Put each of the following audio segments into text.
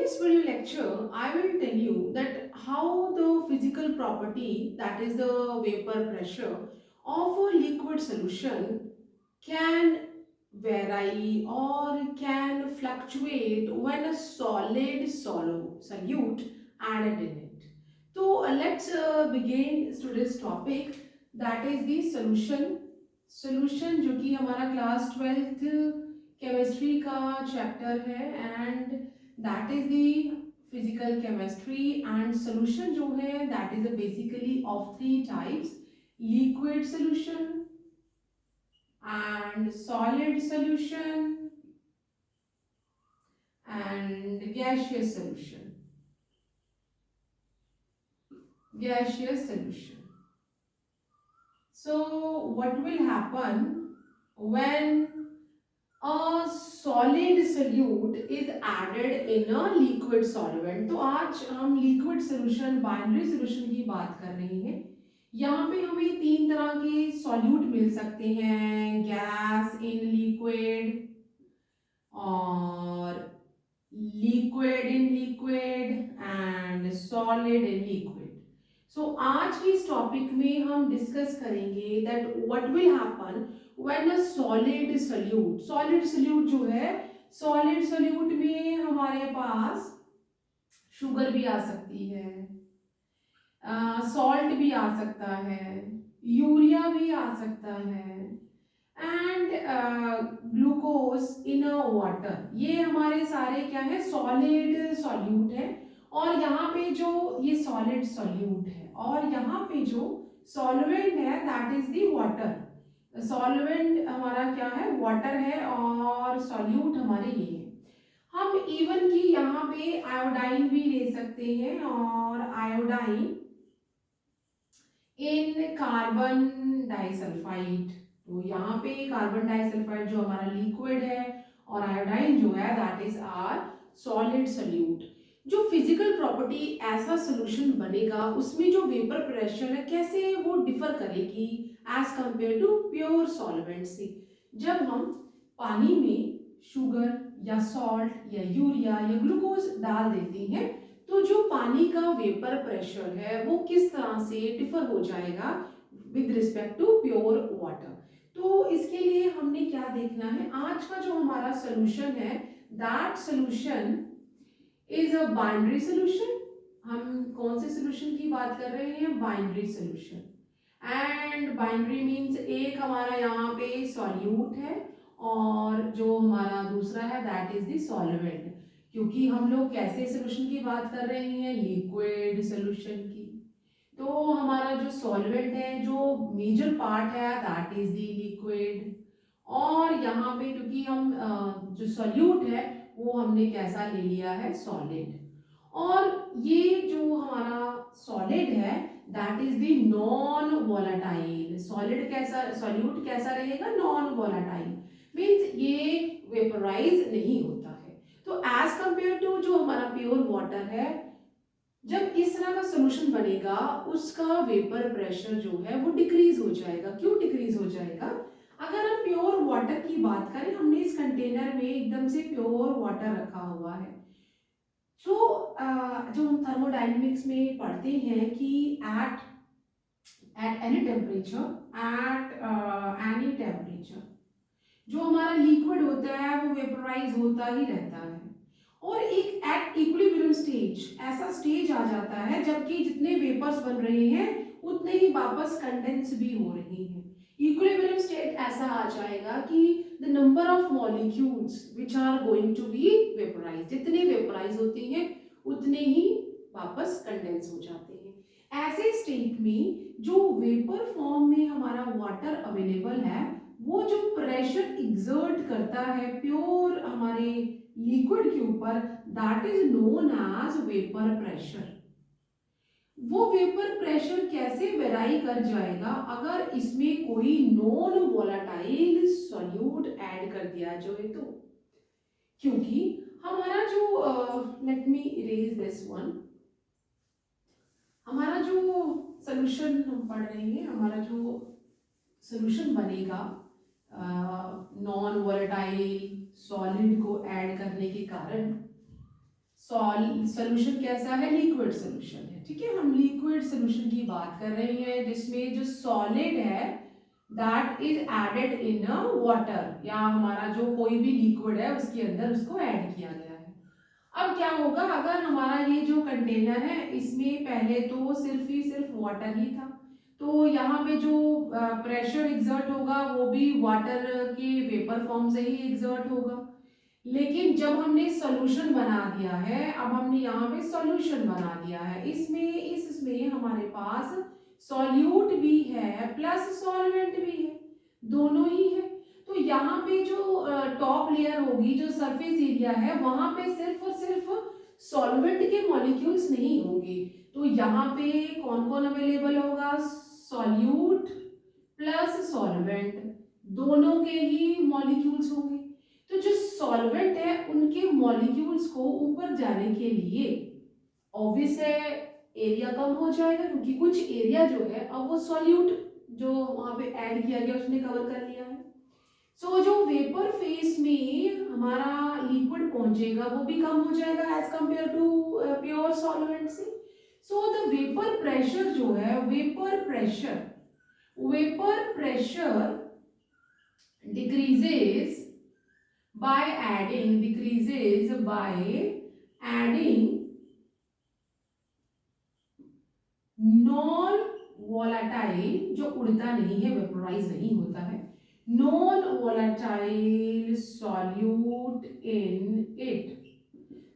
this video lecture, I will tell you that how the physical property, that is the vapor pressure of a liquid solution, can vary or can fluctuate when a solid solute added in it. So let's begin today's topic, that is the solution जो कि हमारा class 12th chemistry का chapter है, and that is the physical chemistry. And solution जो है that is basically of three types: liquid solution and solid solution and gaseous solution. So what will happen when a solid solute is added in a liquid solvent? तो आज हम liquid solution, binary solution की बात कर रहे हैं। यहाँ पे हमें तीन तरह के सॉल्यूट मिल सकते हैं: गैस इन लिक्विड और liquid in liquid and solid in liquid. So आज के इस टॉपिक में हम डिस्कस करेंगे that what will happen when a solid solute जो है, सॉलिड सोल्यूट में हमारे पास शुगर भी आ सकती है, सॉल्ट भी आ सकता है, यूरिया भी आ सकता है, and glucose in a water. ये हमारे सारे क्या है, सॉलिड सॉल्यूट है। और यहाँ पे जो ये सॉलिड सॉल्यूट है और यहाँ पे जो सॉल्वेंट है that is the water. Solvent हमारा क्या है, वाटर है, और सॉल्यूट हमारे ये है। हम इवन की यहाँ पे आयोडाइन भी ले सकते हैं, और आयोडाइन इन कार्बन डाइसल्फाइड। तो यहाँ पे कार्बन डाइसल्फाइड जो हमारा लिक्विड है और आयोडाइन जो है that is our solid solute. जो फिजिकल प्रॉपर्टी ऐसा सोल्यूशन बनेगा उसमें जो वेपर प्रेशर है कैसे वो डिफर करेगी as compare to pure solvent से। जब हम पानी में शुगर या सॉल्ट या यूरिया या ग्लूकोज डाल देते हैं तो जो पानी का वेपर प्रेशर है वो किस तरह से डिफर हो जाएगा with respect to pure water. तो इसके लिए हमने क्या देखना है, आज का जो हमारा सोल्यूशन है that solution is a binary solution. हम कौन से सोल्यूशन की बात कर रहे हैं, binary solution. And binary means एक हमारा यहाँ पे सॉल्यूट है और जो हमारा दूसरा है दैट इज द सॉल्वेंट। क्योंकि हम लोग कैसे सोल्यूशन की बात कर रहे हैं, लिक्विड सोल्यूशन की। तो हमारा जो सॉल्वेंट है, जो मेजर पार्ट है दैट इज द लिक्विड। और यहाँ पे क्योंकि हम जो सॉल्यूट है वो हमने कैसा ले लिया है, सॉलिड। और ये जो हमारा सॉलिड है that is the non volatile. Solid कैसा, सॉल्यूट कैसा रहेगा, नॉन वोलेटाइल, मीन्स ये वेपराइज नहीं होता है। तो एज कंपेयर टू जो हमारा प्योर वाटर है, जब इस तरह का सोल्यूशन बनेगा उसका वेपर प्रेशर जो है वो डिक्रीज हो जाएगा। क्यों डिक्रीज हो जाएगा, अगर हम प्योर वाटर की बात करें, हमने इस कंटेनर में एकदम से प्योर वाटर रखा हुआ है। सो जो हम थर्मोडायनेमिक्स में पढ़ते हैं कि at any temperature, at any temperature जो हमारा लिक्विड होता है वो वेपराइज होता ही रहता है। और एक एट इक्विलिब्रियम स्टेज, ऐसा स्टेज आ जाता है जबकि जितने वेपर्स बन रहे हैं उतने ही वापस कंडेंस भी हो रहे हैं। इक्विलिब्रियम स्टेट ऐसा आ जाएगा कि the number of molecules which are going to be vaporise, जितने वेपराइज होते हैं उतने ही वापस कंडेंस हो जाते हैं। ऐसे स्टेट में जो वेपर फॉर्म में हमारा वाटर अवेलेबल है वो जो प्रेशर एग्जर्ट करता है प्योर हमारे लिक्विड के ऊपर that is known as vapour pressure. वो वेपर प्रेशर कैसे वेराई कर जाएगा अगर इसमें कोई नॉन वोलेटाइल सॉल्यूट ऐड कर दिया जाए तो। क्योंकि हमारा जो let me erase this one, हमारा जो सोल्यूशन हम पढ़ रहे हैं, हमारा जो सोल्यूशन बनेगा नॉन वोलेटाइल सॉलिड को ऐड करने के कारण, सोल्यूशन कैसा है, लिक्विड सोल्यूशन है, ठीक है। हम लिक्विड सोल्यूशन की बात कर रहे हैं जिसमें जो सॉलिड है that is added in a water, या हमारा जो कोई भी लिक्विड है उसके अंदर उसको ऐड किया गया है। अब क्या होगा, अगर हमारा ये जो कंटेनर है इसमें पहले तो सिर्फ वाटर ही था, तो यहाँ पे जो प्रेशर एग्जर्ट होगा वो भी वाटर के वेपर फॉर्म से ही एग्जर्ट होगा। लेकिन जब हमने सॉल्यूशन बना दिया है, अब हमने यहाँ पे सॉल्यूशन बना दिया है, इसमें हमारे पास सॉल्यूट भी है प्लस सॉल्वेंट भी है, दोनों ही है। तो यहाँ पे जो टॉप लेयर होगी, जो सरफेस एरिया है, वहां पे सिर्फ और सिर्फ सॉल्वेंट के मॉलिक्यूल्स नहीं होंगे, तो यहाँ पे कौन कौन अवेलेबल होगा, सॉल्यूट प्लस सॉल्वेंट, दोनों के ही मॉलिक्यूल्स होंगे। तो जो सॉल्वेंट है उनके मॉलिक्यूल्स को ऊपर जाने के लिए ऑब्वियस है एरिया कम हो जाएगा, क्योंकि कुछ एरिया जो है अब वो सॉल्यूट जो वहां पे ऐड किया गया उसने कवर कर लिया है। सो जो वेपर फेस में हमारा लिक्विड पहुंचेगा वो भी कम हो जाएगा as compare to pure solvent से। सो द वेपर प्रेशर जो है, vapour pressure decreases by adding non volatile, जो उड़ता नहीं है, वेपोराइज नहीं होता है, non volatile solute in it.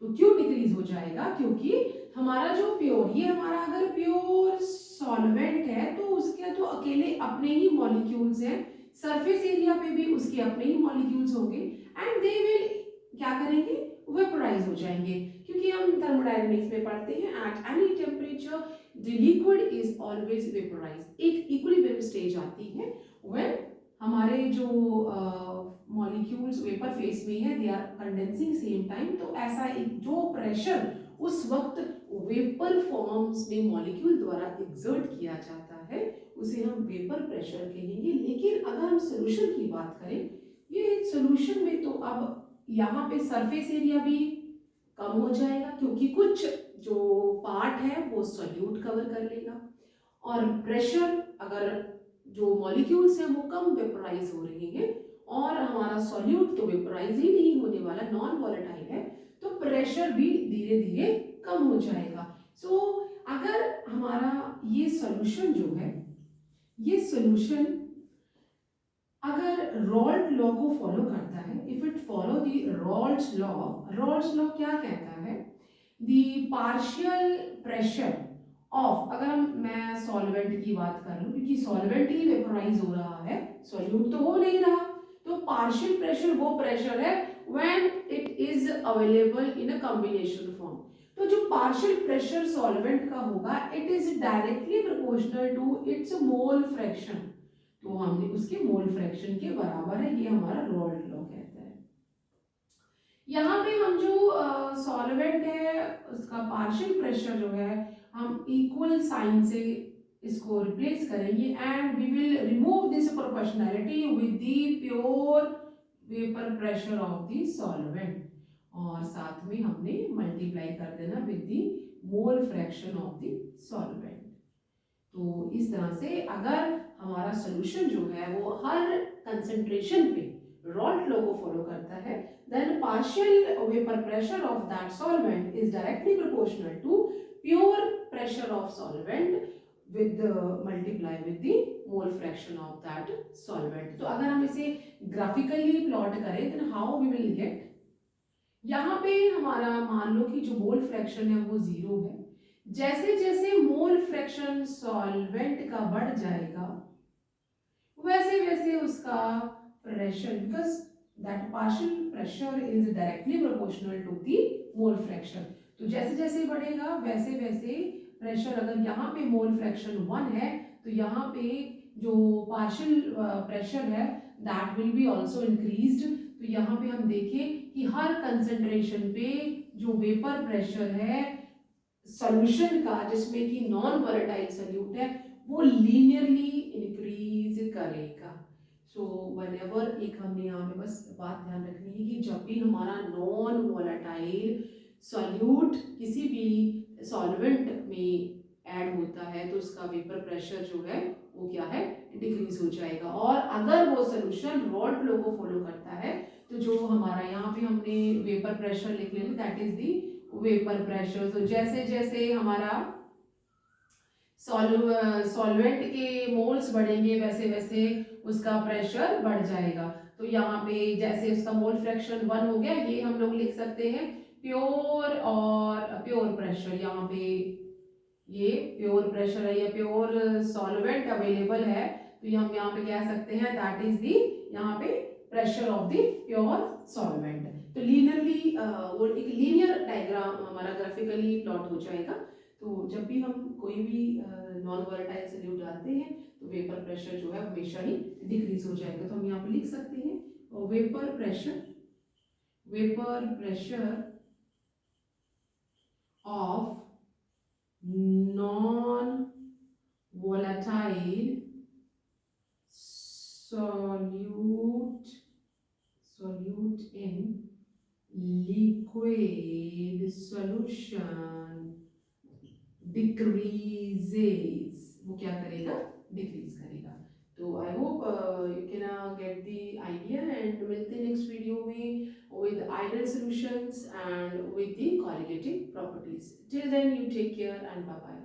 तो क्यों डिक्रीज हो जाएगा, क्योंकि हमारा जो प्योर, ये हमारा अगर प्योर सॉल्वेंट है तो उसके तो अकेले अपने ही मॉलिक्यूल्स हैं, सरफेस एरिया पे भी उसके अपने ही मॉलिक्यूल्स होंगे एंड दे विल क्या करेंगे, वेपोराइज हो जाएंगे। क्योंकि हम थर्मोडायनेमिक्स में पढ़ते हैं at any temperature the liquid is always vaporise. एक इक्विलिब्रियम स्टेज आती है व्हेन हमारे जो मॉलिक्यूल्स वेपर फेस में है they are condensing same time, तो ऐसा एक जो प्रेशर उस वक्त वेपर फॉर्म्स में मॉलिक्यूल द्वारा एक्सर्ट किया जाता है उसे हम वेपर प्रेशर कहेंगे। लेकिन अगर हम सोल्यूशन की बात करें, ये सोल्यूशन में तो अब यहाँ पे सरफेस एरिया भी कम हो जाएगा, क्योंकि कुछ जो पार्ट है वो सॉल्यूट कवर कर लेगा, और प्रेशर अगर जो मॉलिक्यूल्स हैं वो कम वेपोराइज हो रहे हैं, और हमारा सॉल्यूट तो वेपोराइज ही नहीं होने वाला, नॉन वॉलेटाइल है, तो प्रेशर भी धीरे धीरे कम हो जाएगा। सो अगर हमारा ये सॉल्यूशन जो है, ये सॉल्यूशन अगर रॉल्ट लॉ को फॉलो करता है, if it follow the Raoult's law क्या कहता है, द पार्शियल प्रेशर ऑफ, अगर मैं सॉल्वेंट की बात कर लूं, क्योंकि सॉल्वेंट ही वेपोराइज हो रहा है, सॉल्यूट तो हो नहीं रहा, तो पार्शियल प्रेशर वो प्रेशर है when it is available in a combination form. तो जो पार्शियल प्रेशर सॉल्वेंट का होगा, it is directly proportional to its mole fraction, तो हमने उसके मोल फ्रैक्शन के बराबर है, ये हमारा रॉल्ट लॉ कहता है। यहाँ पे हम जो सॉल्वेंट है उसका पार्शियल प्रेशर जो है हम इक्वल साइन से इसको रिप्लेस करेंगे and we will remove this proportionality with the pure vapour pressure of the solvent, और साथ में हमने मल्टीप्लाई कर देना with the mole fraction of the solvent. तो इस तरह से अगर हमारा सॉल्यूशन जो है वो हर कंसंट्रेशन पे रॉल्ट लॉ को फॉलो करता है, then partial vapor pressure of that solvent is directly proportional to pure pressure of solvent with the multiply with the mole fraction of that solvent। तो अगर हम इसे ग्राफिकली प्लॉट करें then how we will get, यहाँ पे हमारा मान लो कि जो मोल फ्रैक्शन है वो 0 है, जैसे जैसे मोल फ्रैक्शन सॉल्वेंट का बढ़ जाएगा वैसे वैसे उसका pressure, because that partial pressure is directly proportional to the mole fraction, तो जैसे जैसे बढ़ेगा वैसे वैसे प्रेशर, अगर यहाँ पे मोल फ्रैक्शन 1 है तो यहाँ पे जो पार्शियल प्रेशर है that will be also increased. तो यहाँ पे हम देखें कि हर कंसेंट्रेशन पे जो वेपर प्रेशर है सॉल्यूशन का, जिसमें कि नॉन वोलेटाइल सॉल्यूट है, वो लीनियरली इंक्रीज करेगा। सो व्हेनेवर, एक हमने यहाँ पे बस बात ध्यान रखनी है कि जब भी हमारा नॉन वोलेटाइल सॉल्यूट किसी भी सॉल्वेंट में ऐड होता है तो उसका वेपर प्रेशर जो है वो क्या है, डिक्रीज हो जाएगा। और अगर वो सोल्यूशन रॉड फ्लो को फॉलो करता है तो जो हमारा यहाँ पे हमने वेपर प्रेशर लिख लिया, that is the vapour pressure. तो जैसे जैसे हमारा सॉल्वेंट के मोल्स बढ़ेंगे वैसे वैसे उसका प्रेशर बढ़ जाएगा। तो यहाँ पे जैसे उसका मोल फ्रैक्शन 1 हो गया, ये हम लोग लिख सकते हैं प्योर और प्योर प्रेशर। यहाँ पे ये प्योर प्रेशर है या प्योर सॉल्वेंट अवेलेबल है, तो हम यहाँ पे कह सकते हैं दैट इज दी यहाँ पे pressure of the pure solvent. तो लीनियरली वो एक लीनियर डायग्राम हमारा ग्राफिकली प्लॉट हो जाएगा। तो जब भी हम कोई भी नॉन वोलेटाइल सॉल्यूट डालते हैं तो वेपर प्रेशर जो है हमेशा ही डिक्रीज हो जाएगा। तो हम यहाँ पे लिख सकते हैं vapour pressure of non volatile solute in liquid solution decreases, वो क्या करेगा, डिक्रीज करेगा। तो I hope you can get the idea and मिलते हैं नेक्स्ट वीडियो में with ideal solutions and with the correlative properties. Till then you take care and bye bye.